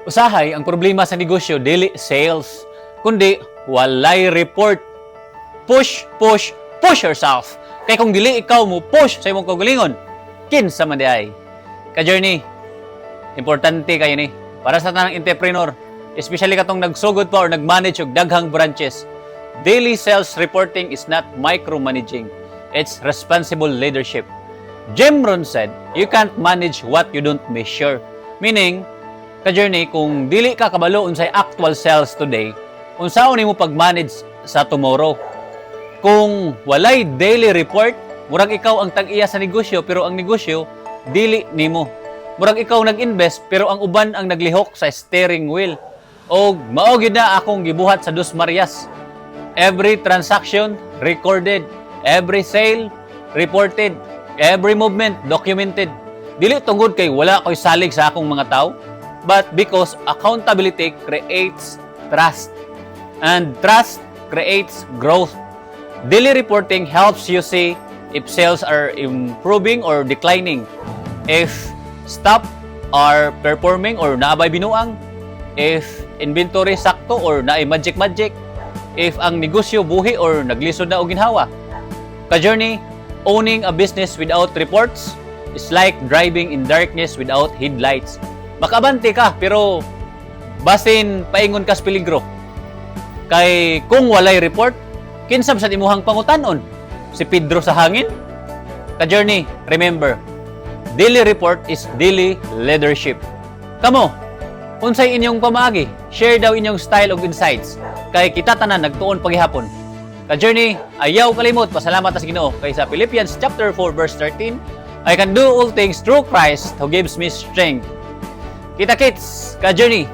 Usahay, ang problema sa negosyo, dili sales, kundi walay report. Push, push, push yourself. Kay kung dili ikaw mo push sa imong kaugalingon, kinsa man di ay. Ka-journey, importante kayo ni. Para sa tanang entrepreneur, especially katong nagsugod pa or nag-manage og daghang branches, daily sales reporting is not micromanaging. It's responsible leadership. Jim Rohn said, you can't manage what you don't measure. Meaning, ka-journey, kung dili ka kabalo unsay actual sales today, unsaon nimo pag-manage sa tomorrow. Kung walay daily report, murag ikaw ang tag-iya sa negosyo pero ang negosyo dili nimo. Murag ikaw nag-invest pero ang uban ang naglihok sa steering wheel. Og mao gyud na akong gibuhat sa Dos Marias. Every transaction recorded, every sale reported, every movement documented. Dili tungod kay wala koy salig sa akong mga tao, but because accountability creates trust. And trust creates growth. Daily reporting helps you see if sales are improving or declining, if stock are performing or naabay binuang, if inventory sakto or naay magic, if ang negosyo buhi or naglisod na og ginhawa. Ka-journey, owning a business without reports is like driving in darkness without headlights. Makabante ka pero basin paingon ka sa peligro. Kay kung walay report, kinsam sa imuhang pangutanon? Si Pedro sa hangin? Ka-journey, remember, daily report is daily leadership. Kamo, unsay inyong pamaagi? Share daw inyong style of insights. Kay kita tanan nagtuon paghihapon. Ka-journey, ayaw kalimot, pasalamat sa Ginoo. Kay sa Philippians chapter 4 verse 13, I can do all things through Christ who gives me strength. Kita kits, ka-journey.